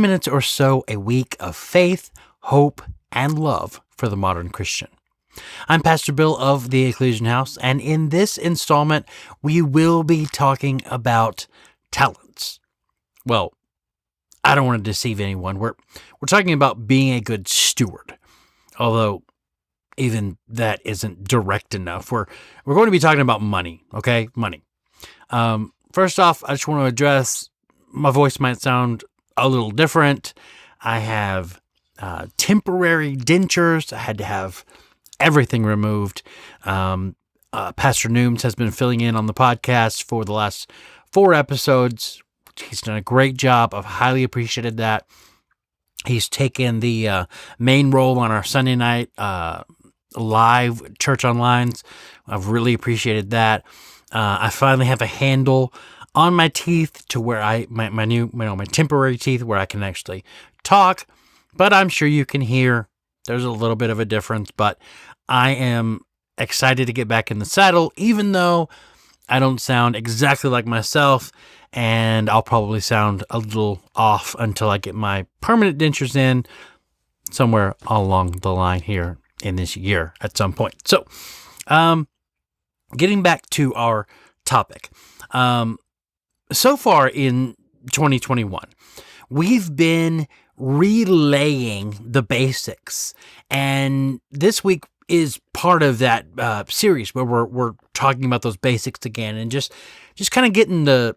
minutes or so a week of faith, hope, and love for the modern Christian. I'm Pastor Bill of the Ecclesian House, and in this installment, we will be talking about talents. Well, I don't want to deceive anyone. We're talking about being a good steward, although even that isn't direct enough. We're going to be talking about money, okay? Money. First off, I just want to address my voice might sound a little different. I have temporary dentures. I had to have everything removed. Pastor Nooms has been filling in on the podcast for the last 4 episodes. He's done a great job. I've highly appreciated that. He's taken the main role on our Sunday night live Church Online. I've really appreciated that. I finally have a handle on my teeth to where my temporary teeth where I can actually talk, but I'm sure you can hear there's a little bit of a difference, but I am excited to get back in the saddle, even though I don't sound exactly like myself, and I'll probably sound a little off until I get my permanent dentures in somewhere along the line here in this year at some point. So, getting back to our topic. So far in 2021, we've been relaying the basics, and this week is part of that series where we're talking about those basics again, and just kind of getting the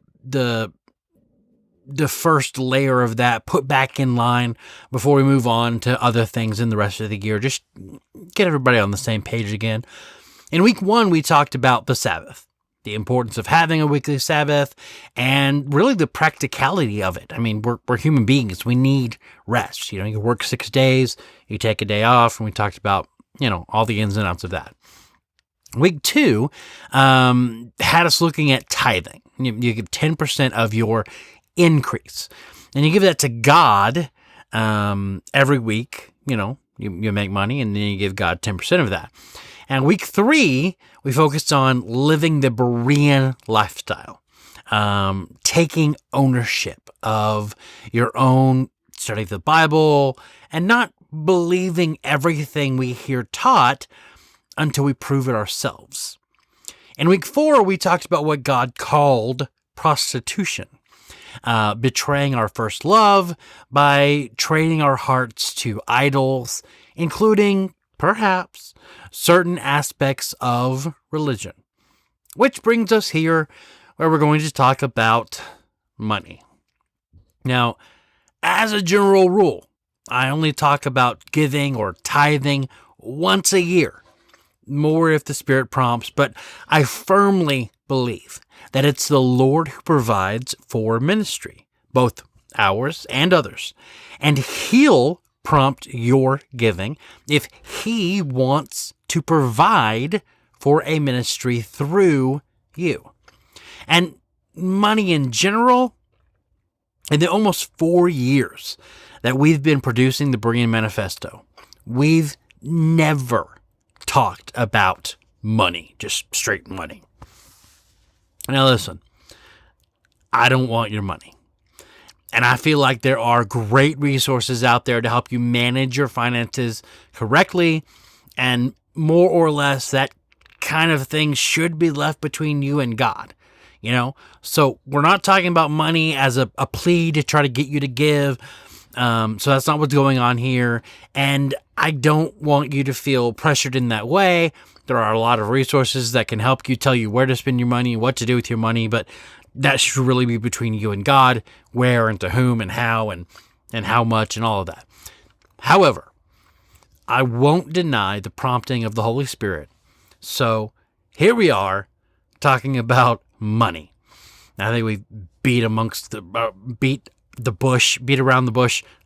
first layer of that put back in line before we move on to other things in the rest of the year. Just get everybody on the same page again. In week 1, we talked about the Sabbath, the importance of having a weekly Sabbath, and really the practicality of it. I mean, we're human beings. We need rest. You work 6 days, you take a day off, and we talked about, all the ins and outs of that. Week 2 had us looking at tithing. You give 10% of your increase, and you give that to God every week. You make money, and then you give God 10% of that. And week 3, we focused on living the Berean lifestyle, taking ownership of your own study of the Bible, and not believing everything we hear taught until we prove it ourselves. In week 4, we talked about what God called prostitution, betraying our first love by trading our hearts to idols, including perhaps certain aspects of religion. Which brings us here where we're going to talk about money. Now, as a general rule, I only talk about giving or tithing once a year, more if the Spirit prompts, but I firmly believe that it's the Lord who provides for ministry, both ours and others, and He'll prompt your giving if He wants to provide for a ministry through you. And money in general, in the almost 4 years that we've been producing the Berean Manifesto, we've never talked about money, just straight money. Now listen, I don't want your money. And I feel like there are great resources out there to help you manage your finances correctly, and more or less that kind of thing should be left between you and God. So we're not talking about money as a plea to try to get you to give. So that's not what's going on here. And I don't want you to feel pressured in that way. There are a lot of resources that can help you, tell you where to spend your money, what to do with your money, but that should really be between you and God, where and to whom and how much and all of that. However, I won't deny the prompting of the Holy Spirit. So here we are talking about money. Now, I think we beat around the bush.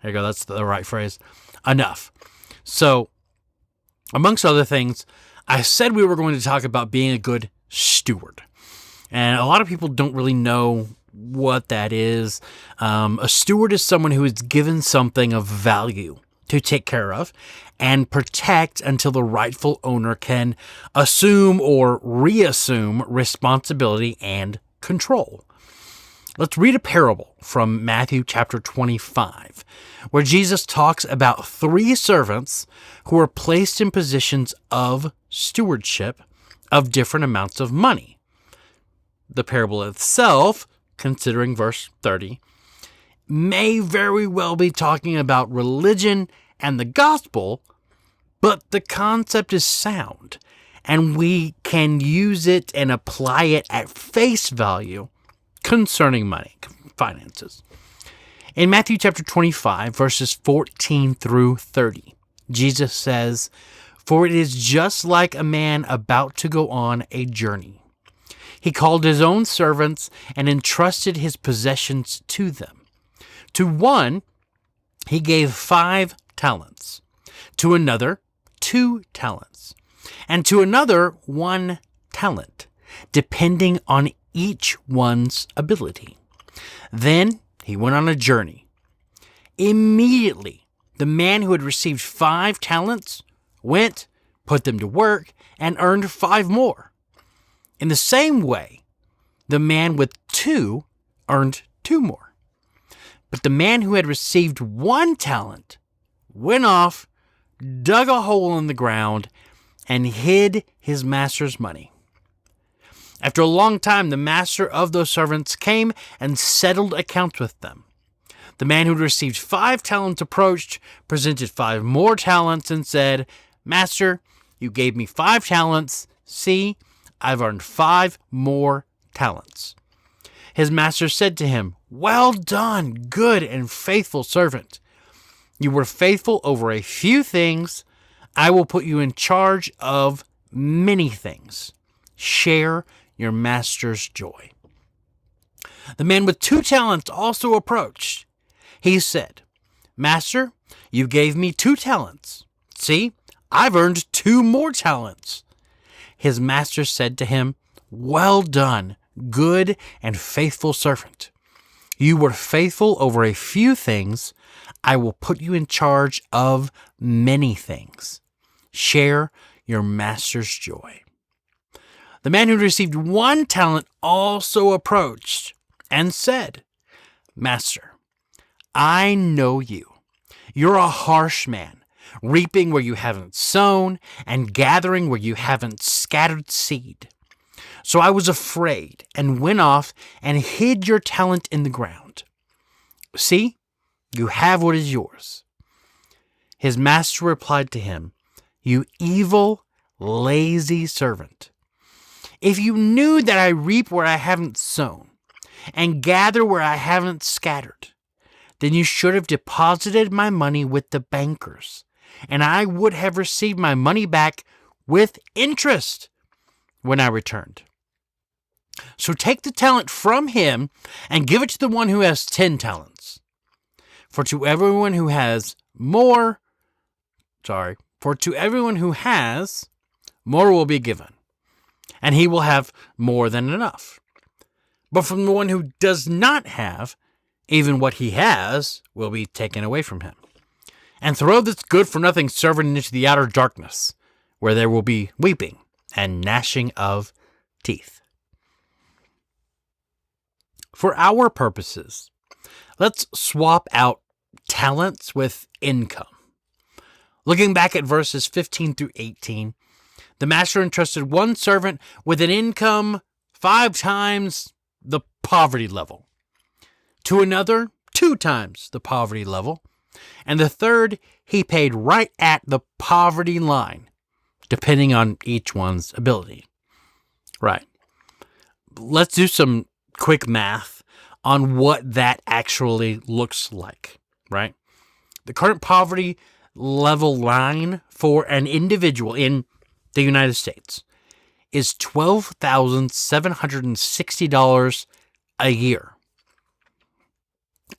There you go. That's the right phrase. Enough. So, amongst other things, I said we were going to talk about being a good steward. And a lot of people don't really know what that is. A steward is someone who is given something of value to take care of and protect until the rightful owner can assume or reassume responsibility and control. Let's read a parable from Matthew chapter 25, where Jesus talks about three servants who are placed in positions of stewardship of different amounts of money. The parable itself, considering verse 30, may very well be talking about religion and the gospel, but the concept is sound, and we can use it and apply it at face value concerning money, finances. In Matthew chapter 25, verses 14 through 30, Jesus says, "For it is just like a man about to go on a journey. He called his own servants and entrusted his possessions to them. To one, he gave 5 talents, to another, 2 talents, and to another, 1 talent, depending on each one's ability. Then he went on a journey. Immediately, the man who had received 5 talents went, put them to work, and earned 5 more. In the same way, the man with 2 earned 2 more. But the man who had received 1 talent went off, dug a hole in the ground, and hid his master's money. After a long time, the master of those servants came and settled accounts with them. The man who had received 5 talents approached, presented 5 more talents, and said, 'Master, you gave me 5 talents. See, I've earned 5 more talents.' His master said to him, 'Well done, good and faithful servant. You were faithful over a few things. I will put you in charge of many things. Share your master's joy.' The man with 2 talents also approached. He said, 'Master, you gave me 2 talents. See, I've earned 2 more talents.' His master said to him, 'Well done, good and faithful servant. You were faithful over a few things. I will put you in charge of many things. Share your master's joy.' The man who received 1 talent also approached and said, 'Master, I know you. You're a harsh man, reaping where you haven't sown and gathering where you haven't scattered seed. So I was afraid and went off and hid your talent in the ground. See, you have what is yours.' His master replied to him, 'You evil, lazy servant. If you knew that I reap where I haven't sown and gather where I haven't scattered, then you should have deposited my money with the bankers, and I would have received my money back with interest when I returned. So take the talent from him and give it to the one who has 10 talents. For to everyone who has, more will be given, and he will have more than enough. But from the one who does not have, even what he has will be taken away from him. And throw this good-for-nothing servant into the outer darkness, where there will be weeping and gnashing of teeth.'" For our purposes, let's swap out talents with income. Looking back at verses 15 through 18, the master entrusted one servant with an income 5 times the poverty level, to another 2 times the poverty level, and the third he paid right at the poverty line, depending on each one's ability. Right. Let's do some quick math on what that actually looks like, right? The current poverty level line for an individual in the United States is $12,760 a year.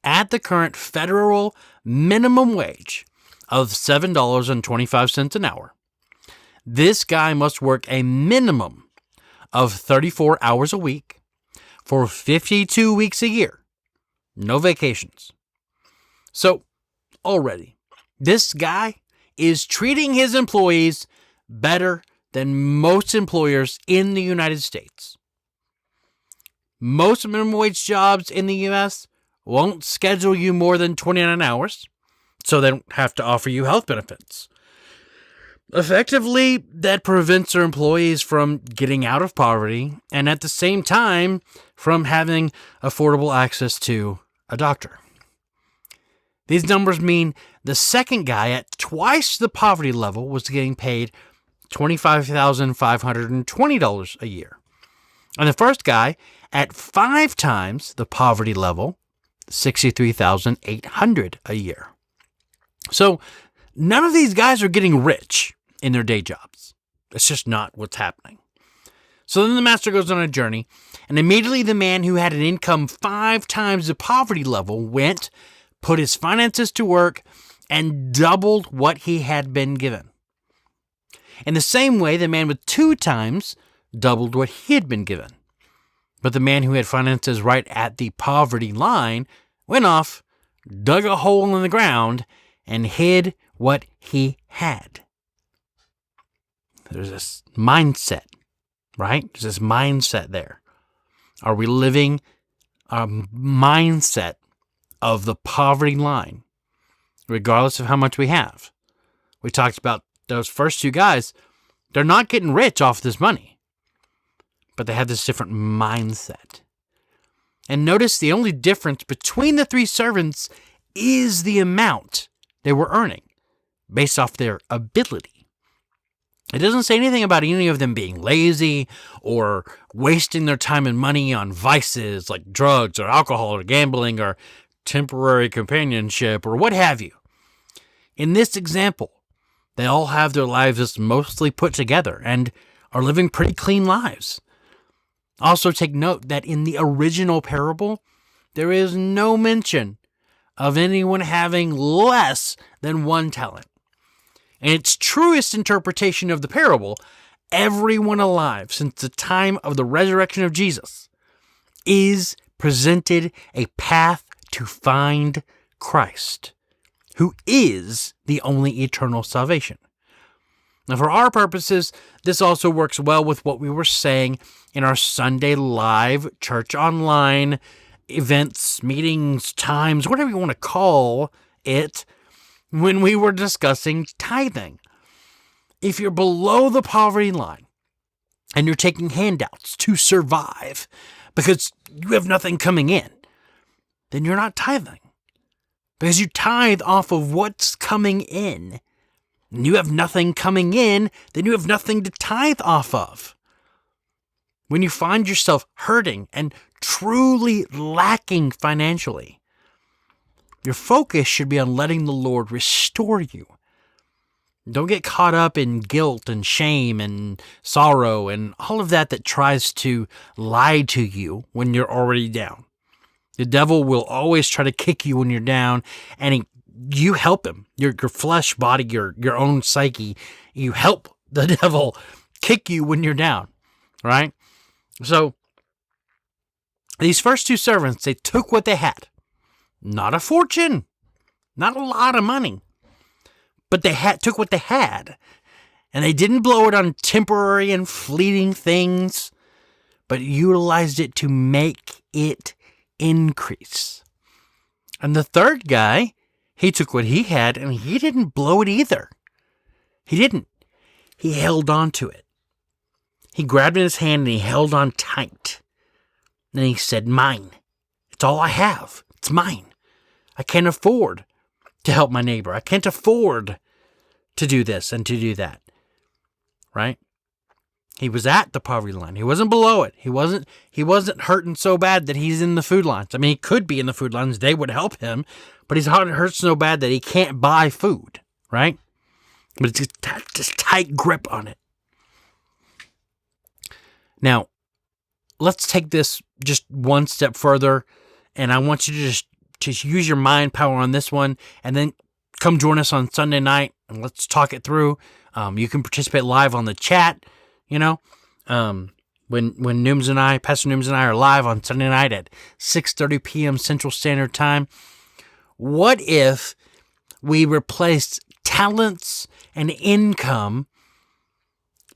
At the current federal minimum wage of $7.25 an hour, this guy must work a minimum of 34 hours a week for 52 weeks a year. No vacations. So, already, this guy is treating his employees better than most employers in the United States. Most minimum wage jobs in the U.S. won't schedule you more than 29 hours, so they don't have to offer you health benefits. Effectively, that prevents their employees from getting out of poverty and at the same time from having affordable access to a doctor. These numbers mean the second guy at twice the poverty level was getting paid $25,520 a year. And the first guy at 5 times the poverty level, $63,800 a year. So none of these guys are getting rich in their day jobs. It's just not what's happening. So then the master goes on a journey, and immediately the man who had an income 5 times the poverty level went, put his finances to work, and doubled what he had been given. In the same way, the man with 2 times doubled what he had been given. But the man who had finances right at the poverty line went off, dug a hole in the ground, and hid what he had. There's this mindset, right? There's this mindset there. Are we living a mindset of the poverty line, regardless of how much we have? We talked about those first 2 guys. They're not getting rich off this money, but they have this different mindset. And notice the only difference between the 3 servants is the amount they were earning based off their ability. It doesn't say anything about any of them being lazy or wasting their time and money on vices like drugs or alcohol or gambling or temporary companionship or what have you. In this example, they all have their lives mostly put together and are living pretty clean lives. Also take note that in the original parable, there is no mention of anyone having less than 1 talent. In its truest interpretation of the parable, everyone alive since the time of the resurrection of Jesus is presented a path to find Christ, who is the only eternal salvation. Now, for our purposes, this also works well with what we were saying in our Sunday live church online events, meetings, times, whatever you want to call it, when we were discussing tithing. If you're below the poverty line and you're taking handouts to survive because you have nothing coming in, then you're not tithing. Because you tithe off of what's coming in. And you have nothing coming in, then you have nothing to tithe off of. When you find yourself hurting and truly lacking financially, your focus should be on letting the Lord restore you. Don't get caught up in guilt and shame and sorrow and all of that tries to lie to you when you're already down. The devil will always try to kick you when you're down, and you help him. Your flesh, body, your own psyche, you help the devil kick you when you're down, right? So these first 2 servants, they took what they had. Not a fortune, not a lot of money, but they took what they had, and they didn't blow it on temporary and fleeting things, but utilized it to make it increase. And the third guy, he took what he had, and he didn't blow it either. He didn't. He held on to it. He grabbed it in his hand, and he held on tight. Then he said, "Mine. It's all I have. It's mine. I can't afford to help my neighbor. I can't afford to do this and to do that." Right? He was at the poverty line. He wasn't below it. He wasn't hurting so bad that he's in the food lines. I mean, he could be in the food lines. They would help him, but he's hurt so bad that he can't buy food, right? But it's just tight grip on it. Now, let's take this just one step further, and I want you to just use your mind power on this one, and then come join us on Sunday night, and let's talk it through. You can participate live on the chat, when Nooms and I, Pastor Nooms and I are live on Sunday night at 6:30 p.m. Central Standard Time. What if we replaced talents and income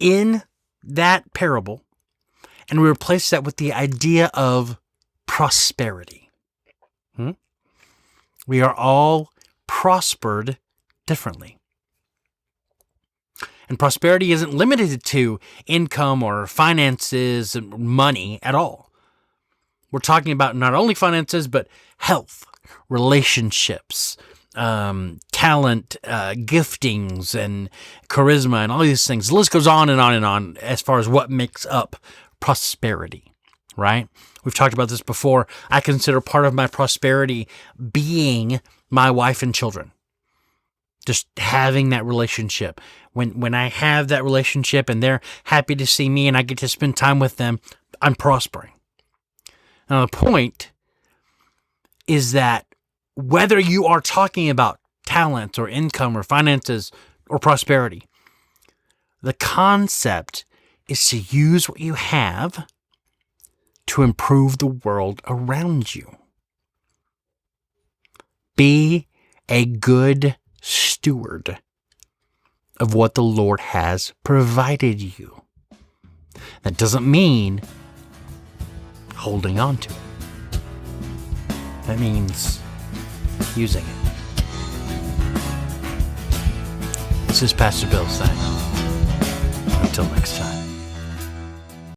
in that parable, and we replaced that with the idea of prosperity? We are all prospered differently. And prosperity isn't limited to income or finances and money at all. We're talking about not only finances, but health, relationships, talent, giftings, and charisma, and all these things. The list goes on and on and on as far as what makes up prosperity, right? We've talked about this before. I consider part of my prosperity being my wife and children. Just having that relationship. When I have that relationship and they're happy to see me and I get to spend time with them, I'm prospering. Now, the point is that whether you are talking about talent or income or finances or prosperity, the concept is to use what you have to improve the world around you. Be a good steward of what the Lord has provided you. That doesn't mean holding on to it. That means using it. This is Pastor Bill saying, until next time.